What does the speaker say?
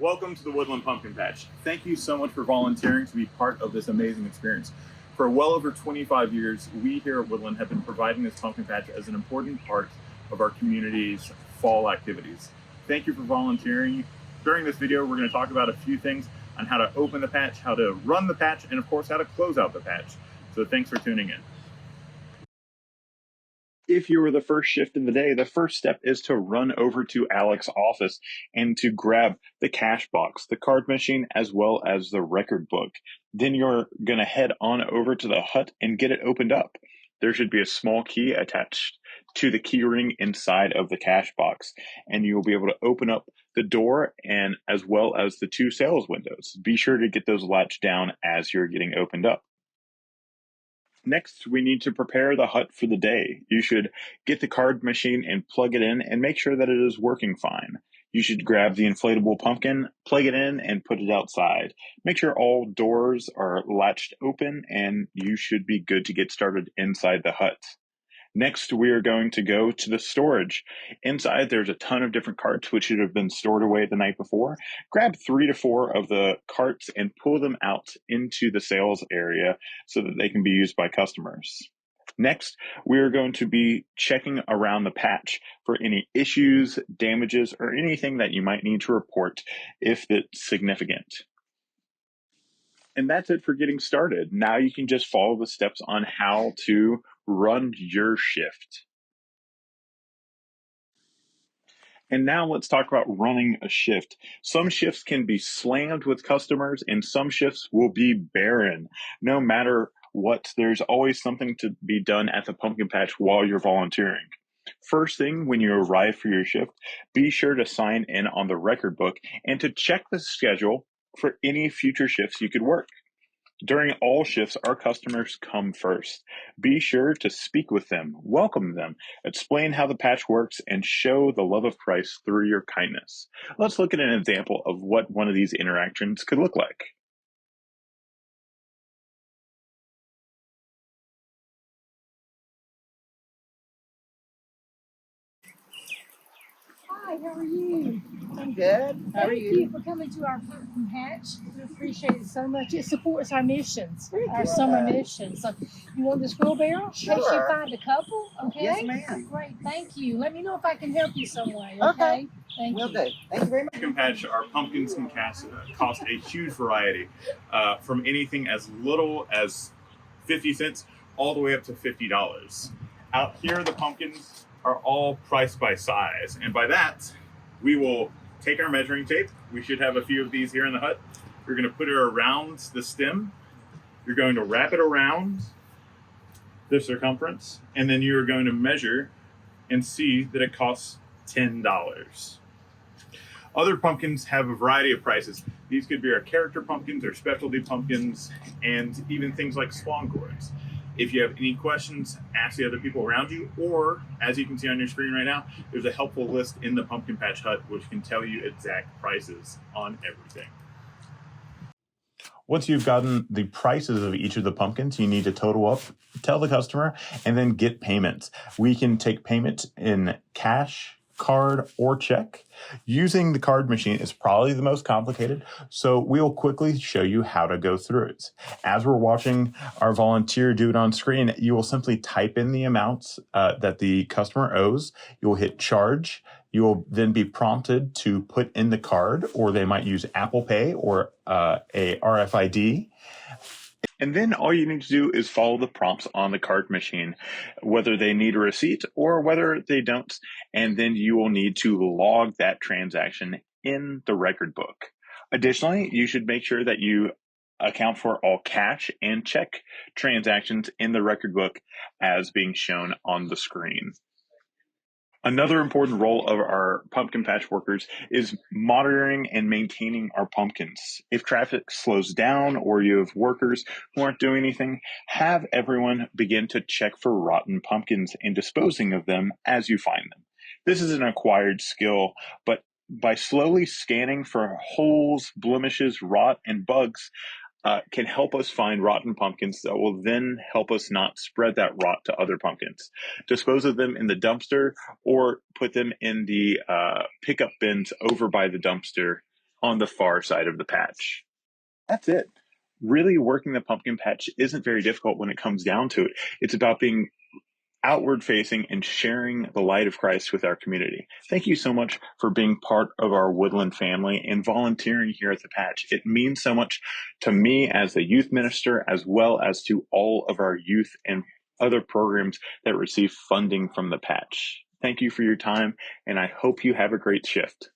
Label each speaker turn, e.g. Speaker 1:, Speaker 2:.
Speaker 1: Welcome to the Woodland Pumpkin Patch. Thank you so much for volunteering to be part of this amazing experience. For well over 25 years, we here at Woodland have been providing this pumpkin patch as an important part of our community's fall activities. Thank you for volunteering. During this video, we're going to talk about a few things on how to open the patch, how to run the patch, and of course, how to close out the patch. So thanks for tuning in. If you were the first shift in the day, the first step is to run over to Alex's office and to grab the cash box, the card machine, as well as the record book. Then you're going to head on over to the hut and get it opened up. There should be a small key attached to the key ring inside of the cash box, and you'll be able to open up the door and as well as the two sales windows. Be sure to get those latched down as you're getting opened up. Next, we need to prepare the hut for the day. You should get the card machine and plug it in and make sure that it is working fine. You should grab the inflatable pumpkin, plug it in, and put it outside. Make sure all doors are latched open, and you should be good to get started inside the hut. Next, we are going to go to the storage. Inside, there's a ton of different carts which should have been stored away the night before. Grab 3 to 4 of the carts and pull them out into the sales area so that they can be used by customers. Next, we are going to be checking around the patch for any issues, damages, or anything that you might need to report if it's significant. And that's it for getting started. Now you can just follow the steps on how to run your shift. And now let's talk about running a shift. Some shifts can be slammed with customers and some shifts will be barren. No matter what, there's always something to be done at the pumpkin patch while you're volunteering. First thing, when you arrive for your shift, be sure to sign in on the record book and to check the schedule for any future shifts you could work. During all shifts, our customers come first. Be sure to speak with them, welcome them, explain how the patch works, and show the love of Christ through your kindness. Let's look at an example of what one of these interactions could look like.
Speaker 2: Hi, how are you?
Speaker 3: I'm good. How are you?
Speaker 2: Thank you for coming to our pumpkin patch. We appreciate it so much. It supports our missions, our summer mission. So, you want the squirrel barrel?
Speaker 3: Sure.
Speaker 2: In case you find a couple, okay?
Speaker 3: Yes, ma'am.
Speaker 2: Great, thank you. Let me know if I can help you some way, okay? Thank
Speaker 3: Will
Speaker 2: you.
Speaker 3: do. Thank you very much.
Speaker 1: Pumpkin patch, our pumpkins can cost a huge variety, from anything as little as 50 cents all the way up to $50. Out here, the pumpkins are all priced by size, and by that, we will take our measuring tape. We should have a few of these here in the hut. You're going to put it around the stem. You're going to wrap it around the circumference, and then you're going to measure and see that it costs $10. Other pumpkins have a variety of prices. These could be our character pumpkins, our specialty pumpkins, and even things like swan gourds. If you have any questions, ask the other people around you, or as you can see on your screen right now, there's a helpful list in the Pumpkin Patch Hut which can tell you exact prices on everything. Once you've gotten the prices of each of the pumpkins, you need to total up, tell the customer, and then get payments. We can take payment in cash, card, or check. Using the card machine is probably the most complicated, so we'll quickly show you how to go through it. As we're watching our volunteer do it on screen, you will simply type in the amounts that the customer owes. You'll hit charge. You will then be prompted to put in the card, or they might use Apple Pay or a RFID. And then all you need to do is follow the prompts on the card machine, whether they need a receipt or whether they don't. And then you will need to log that transaction in the record book. Additionally, you should make sure that you account for all cash and check transactions in the record book as being shown on the screen. Another important role of our pumpkin patch workers is monitoring and maintaining our pumpkins. If traffic slows down or you have workers who aren't doing anything, have everyone begin to check for rotten pumpkins and disposing of them as you find them. This is an acquired skill, but by slowly scanning for holes, blemishes, rot, and bugs, can help us find rotten pumpkins that will then help us not spread that rot to other pumpkins. Dispose of them in the dumpster or put them in the pickup bins over by the dumpster on the far side of the patch. That's it. Really working the pumpkin patch isn't very difficult when it comes down to it. It's about being outward facing and sharing the light of Christ with our community. Thank you so much for being part of our Woodland family and volunteering here at the patch. It means so much to me as a youth minister, as well as to all of our youth and other programs that receive funding from the patch. Thank you for your time, and I hope you have a great shift.